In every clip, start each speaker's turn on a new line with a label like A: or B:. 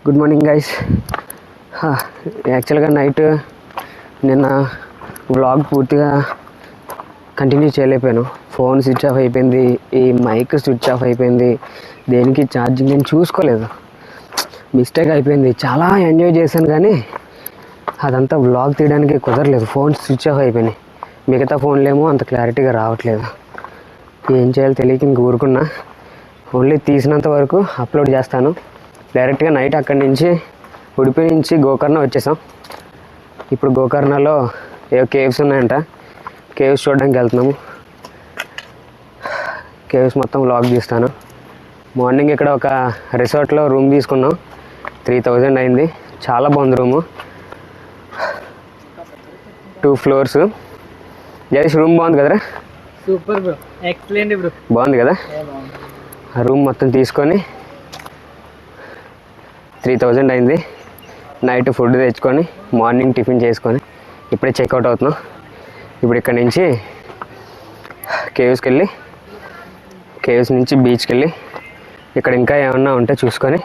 A: Good morning guys. యాక్చువల్గా night నిన్న vlog పూర్తిగా కంటిన్యూ చేయలేకపోయాను. ఫోన్ స్విచ్ ఆఫ్ అయిపోయింది, ఈ మైక్ స్విచ్ ఆఫ్ అయిపోయింది, దేనికి ఛార్జింగ్ నేను చూసుకోలేదు, మిస్టేక్ అయిపోయింది. చాలా ఎంజాయ్ చేశాను కానీ అదంతా వ్లాగ్ తీయడానికి కుదరలేదు, ఫోన్ స్విచ్ ఆఫ్ అయిపోయినాయి. మిగతా ఫోన్లేమో అంత క్లారిటీగా రావట్లేదు. ఏం చేయాలో తెలియక ఇంక ఊరుకున్నా. ఓన్లీ తీసినంత వరకు అప్లోడ్ చేస్తాను. డైరెక్ట్గా నైట్ అక్కడి నుంచి ఉడిపి నుంచి గోకర్ణ వచ్చేసాం. ఇప్పుడు గోకర్ణలో ఏవో కేవ్స్ ఉన్నాయంట, కేవ్స్ చూడడానికి వెళ్తున్నాము. కేవ్స్ మొత్తం వ్లాగ్ తీస్తాను. మార్నింగ్ ఇక్కడ ఒక రిసార్ట్లో రూమ్ తీసుకున్నాం, 3000 అయింది. చాలా బాగుంది రూము, 2 floors. జస్ట్ రూమ్ బాగుంది కదరా?
B: సూపర్ బ్రో, ఎక్సలెంట్ బ్రో,
A: బాగుంది కదా? ఆ రూమ్ మొత్తం తీసుకొని 3000 అయింది. నైట్ ఫుడ్ తెచ్చుకొని మార్నింగ్ టిఫిన్ చేసుకొని ఇప్పుడే చెక్అవుట్ అవుతున్నాం. ఇప్పుడు ఇక్కడ నుంచి కేవ్స్కి వెళ్ళి, కేవ్స్ నుంచి బీచ్కి వెళ్ళి ఇక్కడ ఇంకా ఏమన్నా ఉంటే చూసుకొని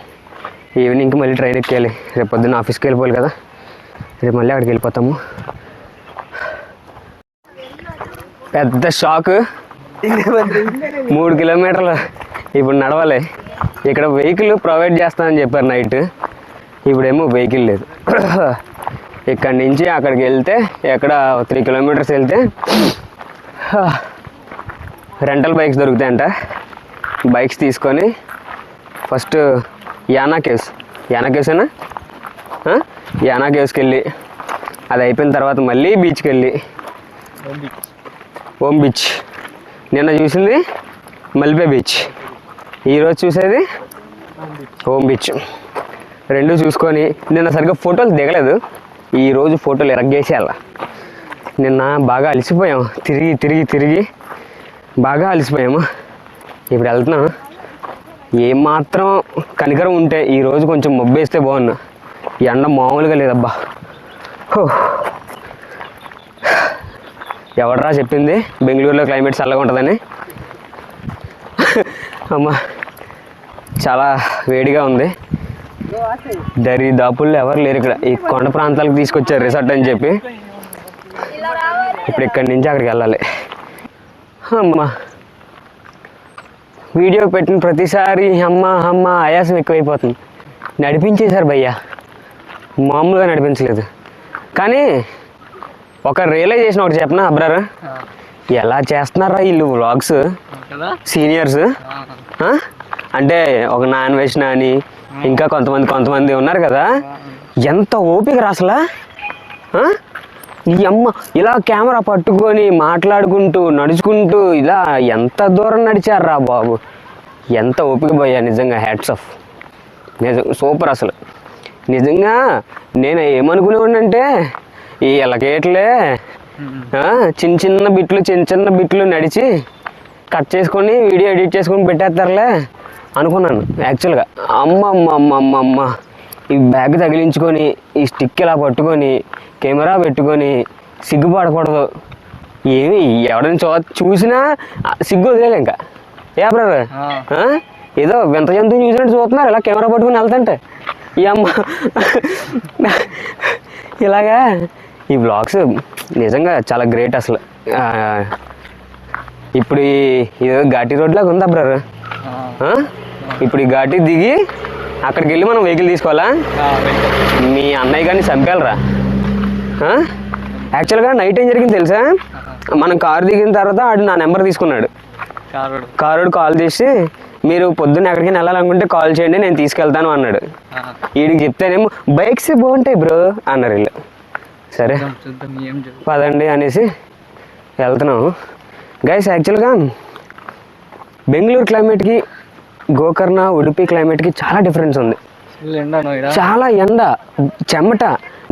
A: ఈవినింగ్కి మళ్ళీ ట్రైన్ ఎక్కేయాలి. రేపు పొద్దున్న ఆఫీస్కి వెళ్ళిపోవాలి కదా, రేపు మళ్ళీ అక్కడికి వెళ్ళిపోతాము. పెద్ద షాక్, 3 కిలోమీటర్లు ఇప్పుడు నడవాలి. ఇక్కడ వెహికల్ ప్రొవైడ్ చేస్తానని చెప్పారు నైట్, ఇప్పుడేమో వెహికల్ లేదు. ఇక్కడి నుంచి అక్కడికి వెళ్తే ఎక్కడ 3 kilometers వెళ్తే రెంటల్ బైక్స్ దొరుకుతాయంట. బైక్స్ తీసుకొని ఫస్ట్ యానా కేవ్స్నా యానా కేవ్స్కి వెళ్ళి అది అయిపోయిన తర్వాత మళ్ళీ బీచ్కి వెళ్ళి ఓం బీచ్. నిన్న చూసింది మల్బే బీచ్, ఈరోజు చూసేది ఓం బీచ్. రెండు చూసుకొని నిన్న సరిగ్గా ఫోటోలు దిగలేదు, ఈరోజు ఫోటోలు ఎరగేసేయాల. నిన్న బాగా అలసిపోయాము, తిరిగి బాగా అలసిపోయాము. ఇప్పుడు వెళ్తున్నాను. ఏమాత్రం కనికరం ఉంటే ఈరోజు కొంచెం మబ్బేస్తే బాగున్నా, ఎండ మామూలుగా లేదబ్బా. ఎవడరా చెప్పింది బెంగళూరులో క్లైమేట్ చల్లగా ఉంటుందని? అమ్మా చాలా వేడిగా ఉంది. దరిదాపుల్లో ఎవరు లేరు ఇక్కడ. ఈ కొండ ప్రాంతాలకు తీసుకొచ్చారు రిసార్ట్ అని చెప్పి. ఇప్పుడు ఇక్కడి నుంచి అక్కడికి వెళ్ళాలి. అమ్మా వీడియో పెట్టిన ప్రతిసారి అమ్మ ఆయాసం ఎక్కువైపోతుంది. నడిపించేశారు భయ్యా, మామూలుగా నడిపించలేదు. కానీ ఒక రియలైజేషన్ ఒకటి చెప్పనా అబ్రారా, ఎలా చేస్తున్నారా వీళ్ళు వ్లాగ్స్ సీనియర్స్. అంటే ఒక నాన్ వెజ్ నాని ఇంకా కొంతమంది ఉన్నారు కదా, ఎంత ఓపిక అసలు. ఈ అమ్మ ఇలా కెమెరా పట్టుకొని మాట్లాడుకుంటూ నడుచుకుంటూ ఇలా ఎంత దూరం నడిచారా బాబు, ఎంత ఓపిక పోయా. నిజంగా హ్యాట్స్ ఆఫ్, నిజం సూపర్ అసలు. నిజంగా నేను ఏమనుకునేవాడినంటే ఈ ఎలకేట్లే చిన్న చిన్న బిట్లు నడిచి కట్ చేసుకొని వీడియో ఎడిట్ చేసుకొని పెట్టేస్తారులే అనుకున్నాను. యాక్చువల్గా అమ్మ ఈ బ్యాగ్ తగిలించుకొని ఈ స్టిక్ ఇలా పట్టుకొని కెమెరా పెట్టుకొని సిగ్గుపడకూడదు. ఏమి ఎవడని చూసినా సిగ్గు వదిలేదు ఇంకా. ఏ బ్రదర్ ఏదో వింత జంతువుని చూసినట్టు చూస్తున్నారు ఇలా కెమెరా పట్టుకొని వెళ్తుంటే. ఈ అమ్మ ఇలాగా ఈ వ్లాగ్స్ నిజంగా చాలా గ్రేట్ అసలు. ఇప్పుడు ఇది ఘాటీ రోడ్ లాగా ఉందా బ్రదర్? ఇప్పుడు ఈ ఘాటీ దిగి అక్కడికి వెళ్ళి మనం వెహికల్ తీసుకోవాలా? మీ అన్నయ్య గారిని చంపేయాలరా. యాక్చువల్గా నైట్ ఏం జరిగింది తెలుసా, మనం కారు దిగిన తర్వాత ఆడు నా నెంబర్ తీసుకున్నాడు. కారుడు కాల్ చేసి మీరు పొద్దున్న ఎక్కడికైనా వెళ్ళాలనుకుంటే కాల్ చేయండి నేను తీసుకెళ్తాను అన్నాడు. వీడికి చెప్తేనేమో బైక్స్ బాగుంటాయి బ్రో అన్నారు వీళ్ళు. సరే పదండి అనేసి వెళ్తున్నాము గైస్. యాక్చువల్గా బెంగళూరు క్లైమేట్కి గోకర్ణ ఉడిపి క్లైమేట్కి చాలా డిఫరెన్స్ ఉంది. చాలా ఎండ చెమట.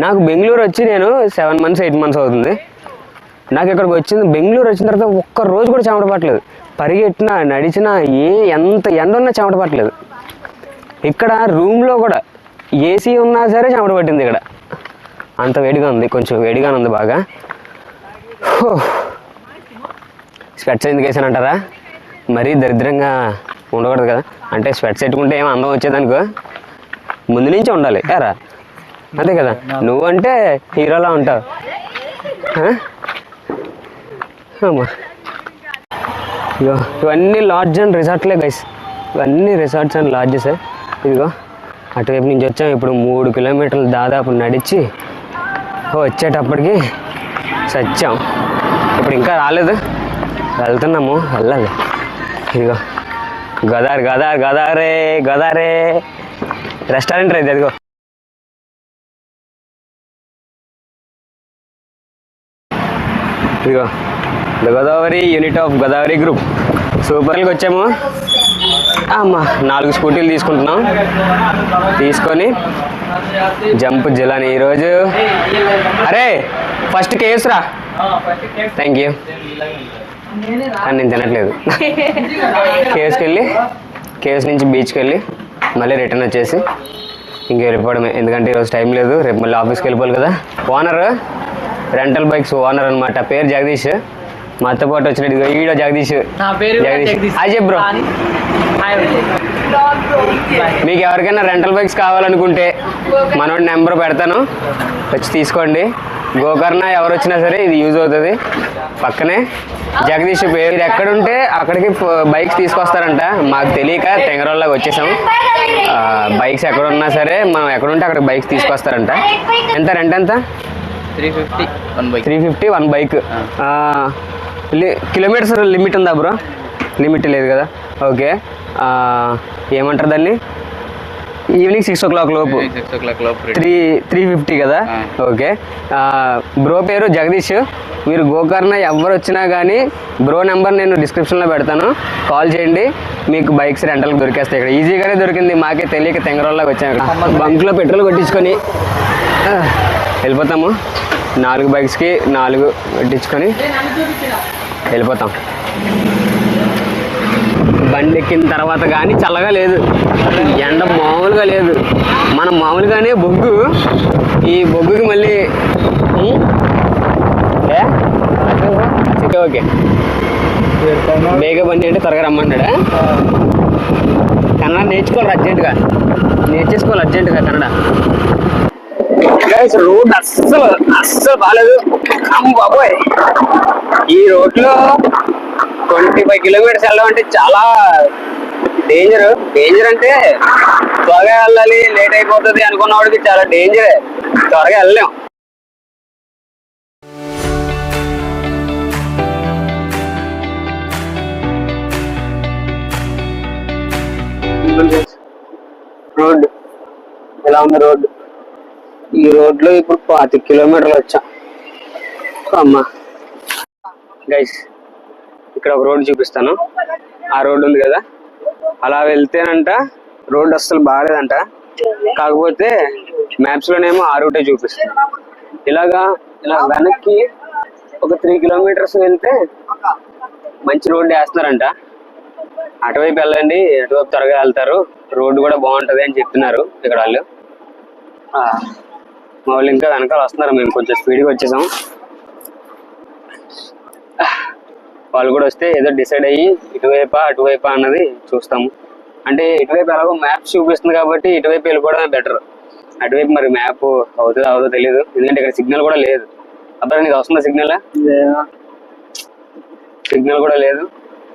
A: నాకు బెంగళూరు వచ్చి నేను 7 months 8 months అవుతుంది. నాకు ఇక్కడికి వచ్చింది, బెంగళూరు వచ్చిన తర్వాత ఒక్క రోజు కూడా చెమట పట్టలేదు. పరిగెట్టినా నడిచినా ఎంత ఎండ ఉన్నా చెమట పట్టలేదు. ఇక్కడ రూమ్లో కూడా ఏసీ ఉన్నా సరే చెమట పట్టింది. ఇక్కడ అంత వేడిగా ఉంది, కొంచెం వేడిగానే ఉంది బాగా. స్వెట్స్ ఎందుకు వేసానంటారా? మరీ దరిద్రంగా ఉండకూడదు కదా, అంటే స్వెట్స్ పెట్టుకుంటే ఏమో అందం వచ్చేదనుకో. ముందు నుంచి ఉండాలి ఎరా, అంతే కదా. నువ్వంటే హీరోలా ఉంటావు. అమ్మా ఇగో ఇవన్నీ లాడ్జ్ అండ్ రిసార్ట్లే గైస్, ఇవన్నీ రిసార్ట్స్ అండ్ లాడ్జెస్. ఇదిగో అటువైపు నుంచి వచ్చాం. ఇప్పుడు 3 కిలోమీటర్లు దాదాపు నడిచి వచ్చేటప్పటికి సచ్చాం. ఇప్పుడు ఇంకా రాలేదు, వెళ్తున్నాము, వెళ్ళాలి. ఇదిగో గదార్ గదార్ గదారే గదారే రెస్టారెంట్ రైతే అదిగో. ఇదిగో the Godavari unit of Godavari group. సూపర్కి వచ్చాము. అమ్మా 4 స్కూటీలు తీసుకుంటున్నాం. తీసుకొని జంప్ జిలాని ఈరోజు. అరే ఫస్ట్ కేఎస్ రా. Thank you. కానీ నేను తినట్లేదు. కేఎస్కి వెళ్ళి కేఎస్ నుంచి బీచ్కి వెళ్ళి మళ్ళీ రిటర్న్ వచ్చేసి ఇంక వెళ్ళిపోవడమే. ఎందుకంటే ఈరోజు టైం లేదు, రేపు మళ్ళీ ఆఫీస్కి వెళ్ళిపోవాలి కదా. ఓనర్ రెంటల్ బైక్స్ ఓనర్ అనమాట, పేరు జగదీష్. మాతో పాటు వచ్చినట్టు ఈడో జగదీష్. జగదీష్ హాయ్ చెప్పు బ్రో. మీకు ఎవరికైనా రెంటల్ బైక్స్ కావాలనుకుంటే మనోడి నెంబర్ పెడతాను, వచ్చి తీసుకోండి. గోకర్ణ ఎవరు వచ్చినా సరే ఇది యూజ్ అవుతుంది. పక్కనే జగదీష్ పేరు. మీరు ఎక్కడుంటే అక్కడికి బైక్స్ తీసుకొస్తారంట. మాకు తెలియక తెంగరోళ్ళకి వచ్చేసాం. బైక్స్ ఎక్కడున్నా సరే మనం ఎక్కడుంటే అక్కడికి బైక్స్ తీసుకొస్తారంట. ఎంత రెంట్ ఎంత? 350 1 బైక్. కిలోమీటర్స్ లిమిట్ ఉందా బ్రో? లిమిట్ లేదు కదా. ఓకే, ఏమంటారు దాన్ని? ఈవినింగ్ 6 o'clock లోపు 350 కదా. ఓకే, బ్రో పేరు జగదీష్. మీరు గోకర్ణ ఎవరు వచ్చినా కానీ బ్రో నెంబర్ నేను డిస్క్రిప్షన్లో పెడతాను, కాల్ చేయండి. మీకు బైక్స్ రెంటల్కి దొరికేస్తాయి. ఇక్కడ ఈజీగానే దొరికింది, మాకే తెలియక తెంగరోళ్ళకి వచ్చాము. బంక్లో పెట్రోల్ కొట్టించుకొని వెళ్ళిపోతాము. 4 బైక్స్కి 4 కొట్టించుకొని వెళ్ళిపోతాం. బండి ఎక్కిన తర్వాత కానీ చల్లగా లేదు, ఎండ మామూలుగా లేదు. మనం మామూలుగానే బొగ్గు, ఈ బొగ్గుకి మళ్ళీ ఓకే బేగా బండి అంటే త్వరగా రమ్మన్నాడా? కన్నడ నేర్చుకోవాలి అర్జెంటుగా, నేర్చేసుకోవాలి అర్జెంటుగా కన్నడ. రోడ్ అస్సలు బాగాలేదు బాబోయ్. ఈ రోడ్లో 25 kilometers వెళ్ళడం అంటే చాలా డేంజర్ అంటే త్వరగా వెళ్ళాలి, లేట్ అయిపోతుంది అనుకున్న వాడికి చాలా డేంజరే, త్వరగా వెళ్ళలేం. రోడ్డు ఎలా ఉంది? రోడ్డు ఈ రోడ్లో ఇప్పుడు 25 kilometers వచ్చాం. అమ్మా గైస్, ఇక్కడ ఒక రోడ్డు చూపిస్తాను. ఆ రోడ్డు ఉంది కదా, అలా వెళ్తేనంట రోడ్డు అస్సలు బాగాలేదంట. కాకపోతే మ్యాప్స్లోనేమో ఆ రూటే చూపిస్తుంది. ఇలా వెనక్కి ఒక 3 kilometers వెళ్తే మంచి రోడ్డు వేస్తున్నారంట. అటువైపు వెళ్ళండి, అటువైపు త్వరగా వెళ్తారు, రోడ్డు కూడా బాగుంటుంది అని చెప్తున్నారు ఇక్కడ వాళ్ళు. మా వాళ్ళు ఇంకా వెనకాల వస్తున్నారు, మేము కొంచెం స్పీడ్గా వచ్చేసాం. వాళ్ళు కూడా వస్తే ఏదో డిసైడ్ అయ్యి అటువైపా అన్నది చూస్తాము. అంటే ఇటువైపు ఎలాగో మ్యాప్ చూపిస్తుంది కాబట్టి ఇటువైపు వెళ్ళిపోవడమే బెటర్. అటువైపు మరి మ్యాప్ అవుతుందో తెలియదు, ఎందుకంటే ఇక్కడ సిగ్నల్ కూడా లేదు. అప్పుడు నీకు వస్తుందా సిగ్నల్? సిగ్నల్ కూడా లేదు.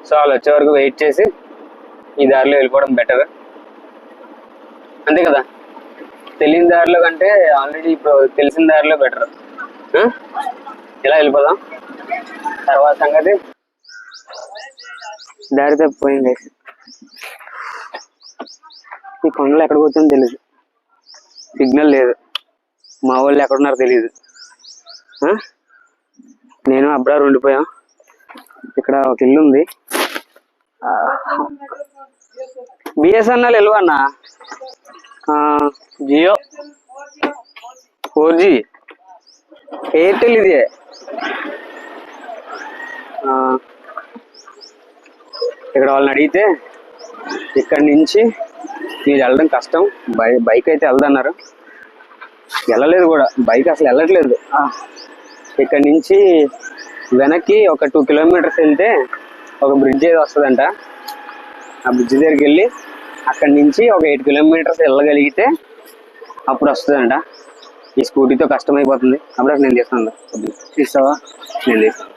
A: సో వాళ్ళు వచ్చే వరకు వెయిట్ చేసి ఈ దారిలో వెళ్ళిపోవడం బెటర్, అంతే కదా. తెలియని దారిలో కంటే ఆల్రెడీ ఇప్పుడు తెలిసిన దారిలో బెటర్. ఇలా వెళ్ళిపోదాం. తర్వాత సంగతి దారి తప్పిపోయింది. ఈ కొండలు ఎక్కడ కూర్చొని తెలియదు, సిగ్నల్ లేదు, మా వాళ్ళు ఎక్కడున్నారో తెలియదు. నేను అబ్రార్ ఉండిపోయాం. ఇక్కడ ఒక ఇల్లు ఉంది. బిఎస్ఎన్ఎల్ ఎల్లు అన్న, జియో 4G, ఎయిర్టెల్ ఇది. ఇక్కడ వాళ్ళని అడిగితే ఇక్కడి నుంచి మీరు వెళ్ళడం కష్టం, బైక్ అయితే వెళ్దన్నారు. వెళ్ళలేదు కూడా, బైక్ అసలు వెళ్ళట్లేదు. ఇక్కడి నుంచి వెనక్కి ఒక 2 kilometers వెళ్తే ఒక బ్రిడ్జ్ ఏదో వస్తుందంట. ఆ బ్రిడ్జ్ దగ్గరికి వెళ్ళి అక్కడి నుంచి ఒక 8 kilometers వెళ్ళగలిగితే అప్పుడు వస్తుందంట. ఈ స్కూటీతో కష్టం అయిపోతుంది, అప్పుడు నేను తీస్తాను. తీస్తావా? నేను తీస్తాను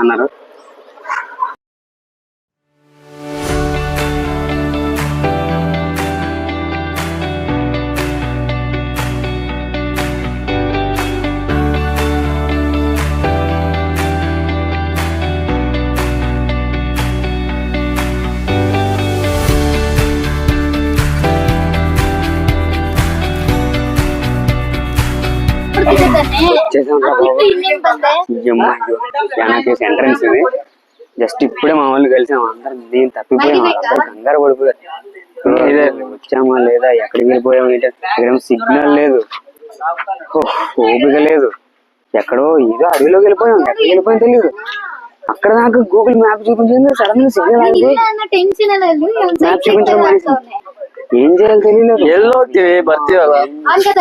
A: అన్నారు. ఎంట్రన్స్ ఇది. జస్ట్ ఇప్పుడే మా వాళ్ళు కలిసాము, అందరం నేను తప్పిపోయాము, వాళ్ళందరూ కంగారు పడిపోయారు. వచ్చామా లేదా, ఎక్కడికి వెళ్ళిపోయాము, ఇక్కడ సిగ్నల్ లేదు, ఓపిక లేదు, ఎక్కడో ఏదో అడవిలోకి వెళ్ళిపోయాం, ఎక్కడికి వెళ్ళిపోయాం తెలియదు. అక్కడ దాకా గూగుల్ మ్యాప్ చూపించింది, సడన్ గా సిగ్నల్ ఆగిపోయి మ్యాప్ చూపించడం మానేసి ఏం చేయాలో తెలియలేదు.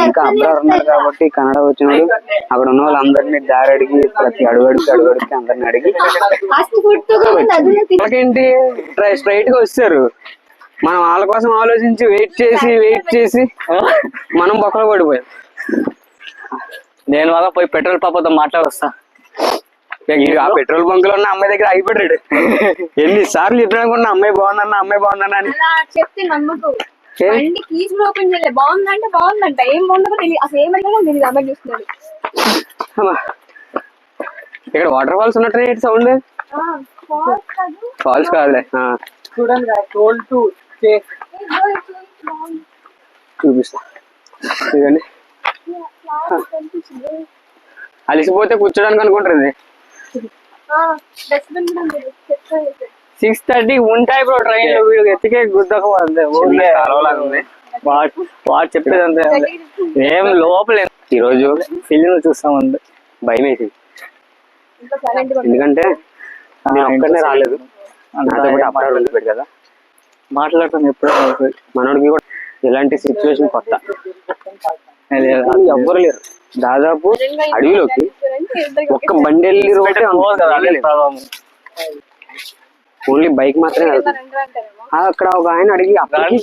A: ఇంకా అబ్రార్ ఉన్నారు కాబట్టి కన్నడ వచ్చినాడు. అక్కడ ఉన్న వాళ్ళందరినీ దారి అడిగి ప్రతి అడుగడికి అందరిని అడిగి వాళ్ళకేంటి స్ట్రైట్ గా వచ్చారు. మనం వాళ్ళ కోసం ఆలోచించి వెయిట్ చేసి మనం బొక్కలు పడిపోయాం.
C: నేను వాళ్ళ పోయి పెట్రోల్ పాపతో మాట్లాడొస్తా.
A: ఆ పెట్రోల్ బంక్ లో ఉన్న అమ్మాయి దగ్గర అయిపోయాడు. ఎన్నిసార్లు చెప్పినా అమ్మాయి బాగుందన్న అని
D: చెప్తే నమ్మకు. బండి కీస్ ఓపెన్ చేయలే, బాగుందంట ఏం బాగుందో తెలియదు, అసలు ఏమైనా తెలియదు. అమ్మాయి చూస్తున్నాడు.
A: ఇక్కడ వాటర్ ఫాల్స్ ఉన్నట్టు సౌండ్. ఫాల్స్ కాదులే,
B: చూడండి
A: చూపిస్తా. ఇదండి అలిసిపోతే కూర్చోడానికి అనుకుంటారు. ఇది
C: 6:30 ఉంటాయి బ్రో ట్రైన్ లో. వీడు ఎత్తికే గుద్దకపోతే వాడు చెప్పేది అంతే. ఏం లోపల
A: ఈరోజు
C: ఫిలిం చూస్తామంటే
A: భయం వేసింది, ఎందుకంటే నేను ఒక్కడనే రాలేదు, అప్పుడు ఉండిపోయాడు కదా.
C: మాట్లాడతాను ఎప్పుడు
A: మనోడికి కూడా ఇలాంటి సిచ్యువేషన్ కొత్త, ఎవ్వరు లేరు. దాదాపు అడవిలోకి ఒక్క బండి వెళ్ళి రోడ్డు ఓన్లీ బైక్ మాత్రమే వెళ్తుంది. అక్కడ ఒక ఆయన అడిగి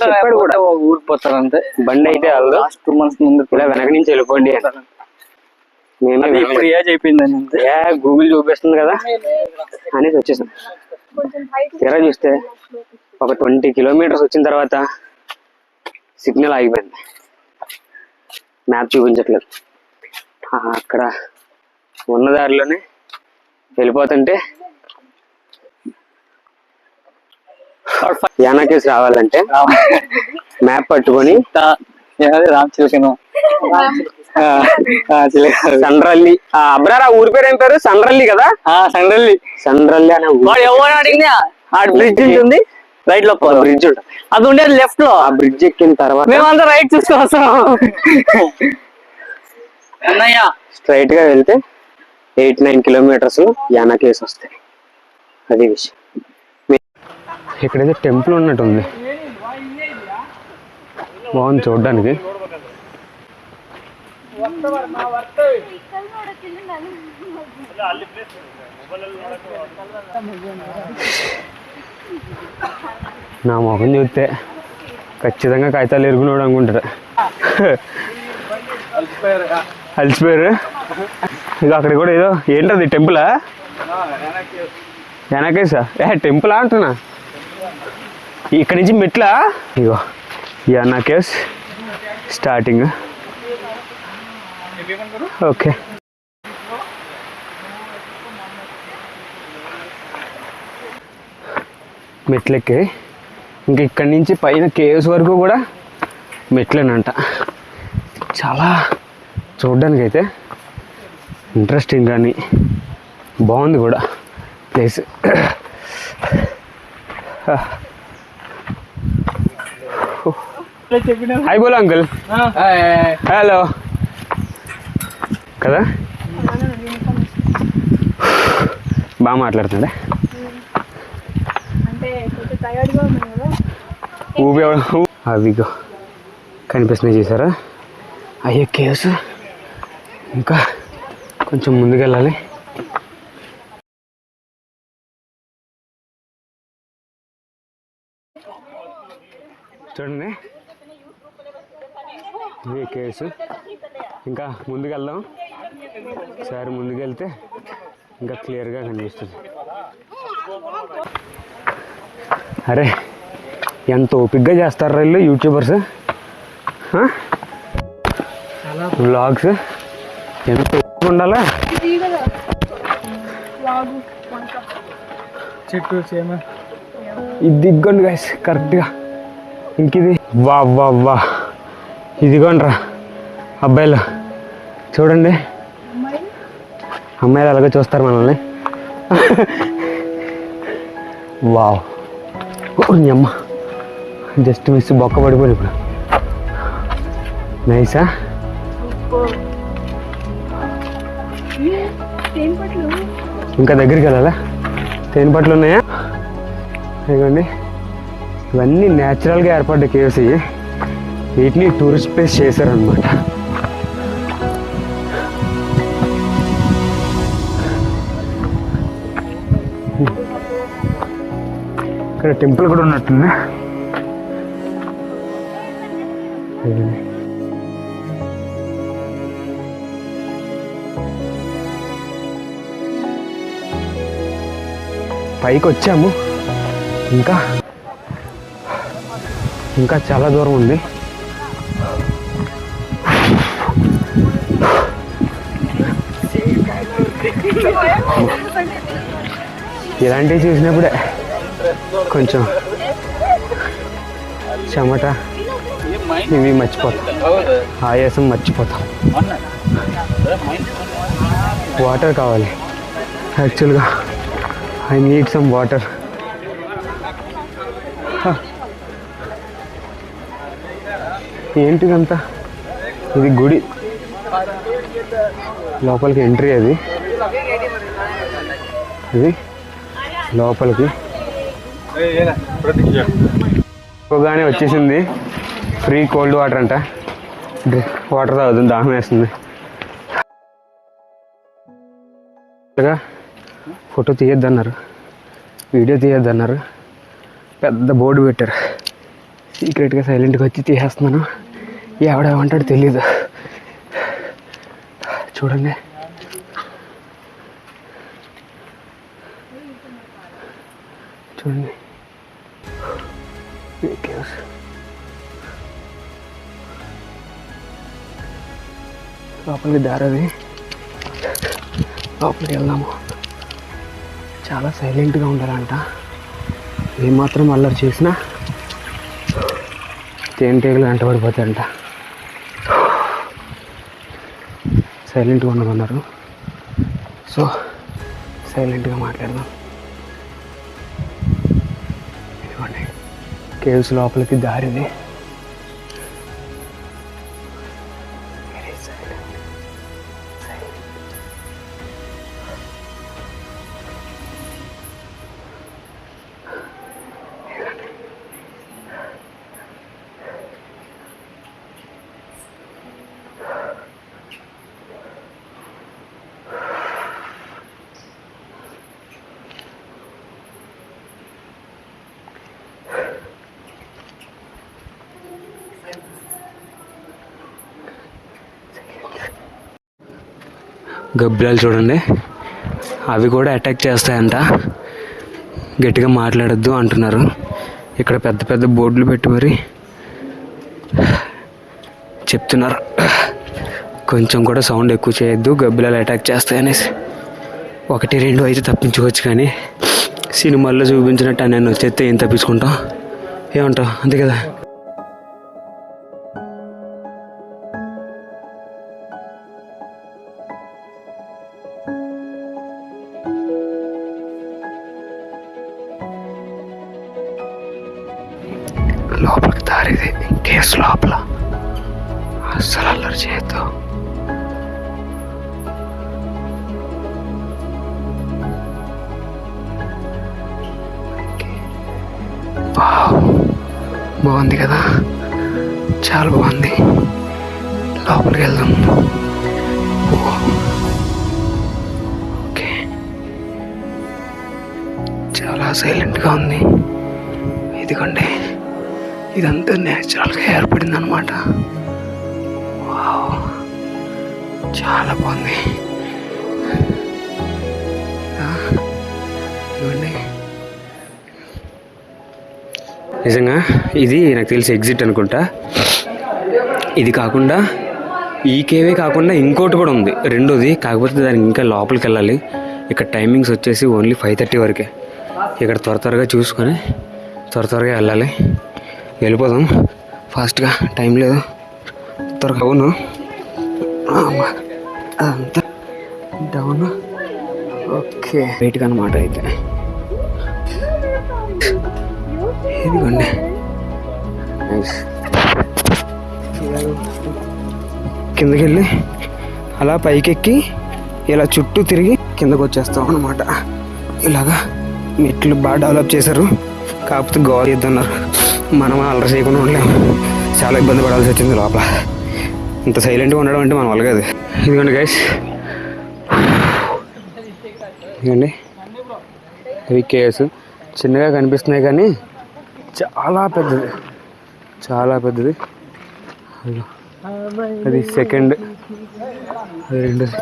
A: చెప్పాడు కూడా,
C: ఊరిపోతారు అంతే,
A: బండి అయితే వెళ్దాం
C: 2 months ముందు
A: ఇలా వెనక నుంచి వెళ్ళిపోండి. గూగుల్ చూపిస్తుంది కదా అనేసి వచ్చేసాం. తీరా చూస్తే ఒక 20 kilometers వచ్చిన తర్వాత సిగ్నల్ ఆగిపోయింది, మ్యాప్ చూపించట్లేదు. అక్కడ ఉన్న దారిలోనే వెళ్ళిపోతుంటే యానాకేస్ రావాలంటే మ్యాప్ పట్టుకొని సండ్రల్లి, అబ్రారా ఊరి పేరు ఏం పేరు? సండ్రల్లి కదా. సండ్రల్లి అనే
C: అడిగినా ఆ బ్రిడ్జ్ ఉంటుంది రైట్ లో,
A: బ్రిడ్జ్ ఉంటుంది,
C: అది ఉండేది లెఫ్ట్ లో.
A: ఆ బ్రిడ్జ్ ఎక్కిన తర్వాత
C: మేమంతా రైట్ చూసుకొని వస్తాం.
A: స్ట్రైట్ గా వెళ్తే 8-9 kilometers యానాకేస్ వస్తాయి. అది విషయం. ఇక్కడైతే టెంపుల్ ఉన్నట్టుంది, బాగుంది చూడడానికి. నా మొహం చూస్తే ఖచ్చితంగా కాగితాలు ఎరుగునోడు అనుకుంటారు. అలసిపోయారు. ఇక అక్కడ కూడా ఏదో ఏంటది టెంపులా? యానాకేసా? టెంపుల్ అంటున్నా. ఇక్కడి నుంచి మెట్లా? ఇగో యానాకేస్ స్టార్టింగ్. ఓకే, మెట్లెక్కి ఇంక ఇక్కడి నుంచి పైన కేవ్స్ వరకు కూడా మెట్లేనంట. చాలా చూడ్డానికి అయితే ఇంట్రెస్టింగ్ కానీ బాగుంది కూడా ప్లేస్. హాయ్ బోలో అంకుల్. హలో కదా, బాగా మాట్లాడుతుండే. అవిగో కనిపిస్తున్నాయి చూసారా, అయ్యే కేవ్స్. ఇంకా కొంచెం ముందుకెళ్ళాలి. చూడండి ఇది కేసు. ఇంకా ముందుకెళ్దాం. ఒకసారి ముందుకెళ్తే ఇంకా క్లియర్గా కనిపిస్తుంది. అరే ఎంత ఓపిక్గా చేస్తారు వీళ్ళు యూట్యూబర్స్. వ్లాగ్స్ ఎంత ఓపిక ఉండాలా.
B: చెట్టు చేమ
A: ఇది దిగ్గండి గైస్ కరెక్ట్గా. ఇంక ఇది వా వా వా ఇదిగోండి రా అబ్బాయిలు చూడండి. అమ్మాయిలు అలాగే చూస్తారు మనల్ని. వావ్ నీ అమ్మ జస్ట్ మిస్ బొక్క పడిపోయి ఇప్పుడు. నైసా. ఇంకా దగ్గరికి వెళ్ళాలా? తేనె పట్లు ఉన్నాయా? ఇదిగోండి ఇవన్నీ న్యాచురల్గా ఏర్పడ్డ కేవ్స్. వీటిని టూరిస్ట్ ప్లేస్ చేశారనమాట. ఇక్కడ టెంపుల్ కూడా ఉన్నట్టుంది. పైకి వచ్చాము. ఇంకా చాలా దూరం ఉంది. ఇలాంటివి చూసినప్పుడే కొంచెం చెమట ఇవి మర్చిపోతాం, ఆయాసం మర్చిపోతాం. వాటర్ కావాలి యాక్చువల్గా. I need some water. ఏంటిదంతా? ఇది గుడి లోపలికి ఎంట్రీ. అది లోపలికి ఎక్కువగానే వచ్చేసింది. ఫ్రీ కోల్డ్ వాటర్ అంట. వాటర్ తాగుతుంది, దాహం వేస్తుంది. ఫోటో తీయొద్దన్నారు, వీడియో తీయొద్దన్నారు. పెద్ద బోర్డు పెట్టారు. సీక్రెట్గా సైలెంట్గా వచ్చి తీసేస్తున్నాను. ఎవడేమంటాడు తెలీదు. చూడండి చూడండి లోపలికి దారది. లోపలికి వెళ్దాము. చాలా సైలెంట్గా ఉండాలంట. ఏమాత్రం అల్లరి చేసినా తేనెటీగలు వెంటబడిపోతాయంట. సైలెంట్గా ఉండమన్నారు. సో సైలెంట్గా మాట్లాడదాం. ఇదిగోండి కేవ్స్ లోపలికి దారిది. గబ్బిలాలు చూడండి, అవి కూడా అటాక్ చేస్తాయంట. గట్టిగా మాట్లాడొద్దు అంటున్నారు. ఇక్కడ పెద్ద పెద్ద బోర్డులు పెట్టి మరి చెప్తున్నారు, కొంచెం కూడా సౌండ్ ఎక్కువ చేయొద్దు, గబ్బిలాలు అటాక్ చేస్తాయనేసి. 1-2 అయితే తప్పించుకోవచ్చు, కానీ సినిమాల్లో చూపించినట్టు నేను వచ్చేస్తే ఏం తప్పించుకుంటాం? ఏమంటావు? అంతే కదా. లోపలికి దారిది కేసు లోపల. అస్సలు అల్లరి చేయొద్దు. బాగుంది కదా, చాలా బాగుంది. లోపలికి వెళ్దాం. ఓకే, చాలా సైలెంట్గా ఉంది. ఇదిగోండి, ఇదంతా న్యాచురల్గా ఏర్పడింది అనమాట. చాలా బాగుంది. ఇవ్వండి. నిజంగా ఇది నాకు తెలిసి ఎగ్జిట్ అనుకుంటా. ఇది కాకుండా ఈ కేవే కాకుండా ఇంకోటి కూడా ఉంది, రెండోది. కాకపోతే దానికి ఇంకా లోపలికి వెళ్ళాలి. ఇక్కడ టైమింగ్స్ వచ్చేసి ఓన్లీ 5:30 వరకే. ఇక్కడ త్వరగా చూసుకొని త్వరగా వెళ్ళాలి. వెళ్ళిపోదాం ఫాస్ట్గా, టైం లేదు. త్వరగా అవును అంతా డౌన్. ఓకే వెయిట్గా అనమాట. అయితే ఇదిగోండి నైస్. కిందకి వెళ్ళి అలా పైకెక్కి ఇలా చుట్టూ తిరిగి కిందకు వచ్చేస్తాం అన్నమాట. ఇలాగా మెట్లు బాగా డెవలప్ చేశారు. కాకపోతే గోడ చేద్దన్నారు. మనం అలర చేయకుండా ఉండలేము. చాలా ఇబ్బంది పడాల్సి వచ్చింది లోపల. ఇంత సైలెంట్గా ఉండడం అంటే మనం వల్ల కాదు. ఇదిగోండి గైస్, ఇదిగోండి అవి కేవ్స్. చిన్నగా కనిపిస్తున్నాయి కానీ చాలా పెద్దది, చాలా పెద్దది. అది సెకండ్, అది రెండోది.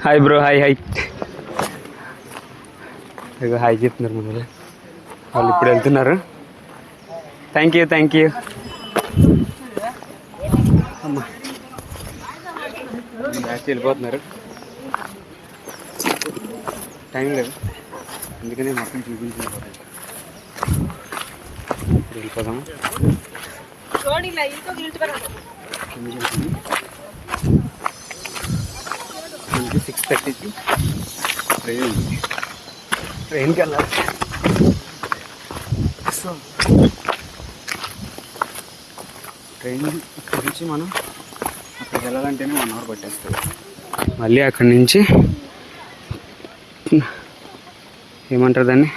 A: Hi bro, hi hi. ఇక హాయ్ చెప్తున్నారు మన వాళ్ళు. ఇప్పుడు వెళ్తున్నారు. Thank you thank you. అమ్మా బ్యాచ్ వెళ్ళిపోతున్నారు. టైం లేదు, అందుకనే మొత్తం చూపించలేకపోతాను. వెళ్ళిపోదాము. 6:30కి ట్రైన్ ఉంది. ట్రైన్కి వెళ్ళాలి. సో ట్రైన్ ఇక్కడి నుంచి మనం అక్కడికి వెళ్ళాలంటేనే 1 అవర్ పట్టేస్తుంది. మళ్ళీ అక్కడి నుంచి ఏమంటారు దాన్ని,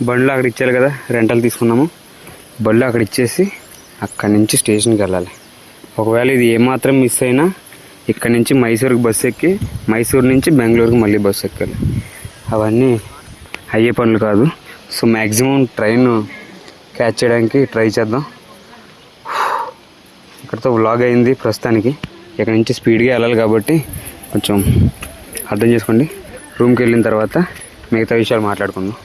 A: బండ్లు అక్కడ ఇచ్చారు కదా, రెంటల్ తీసుకున్నాము. బండ్లు అక్కడ ఇచ్చేసి అక్కడి నుంచి స్టేషన్కి వెళ్ళాలి. ఒకవేళ ఇది ఏమాత్రం మిస్ అయినా ఇక్కడి నుంచి మైసూరుకి బస్సు ఎక్కి, మైసూరు నుంచి బెంగళూరుకి మళ్ళీ బస్సు ఎక్కాలి. అవన్నీ అయ్యే పనులు కాదు. సో మ్యాక్సిమం ట్రైన్ క్యాచ్ చేయడానికి ట్రై చేద్దాం. ఇక్కడితో వ్లాగ్ అయింది ప్రస్తుతానికి. ఇక్కడ నుంచి స్పీడ్గా వెళ్ళాలి కాబట్టి కొంచెం అర్థం చేసుకోండి. రూమ్కి వెళ్ళిన తర్వాత మిగతా విషయాలు మాట్లాడుకుందాం.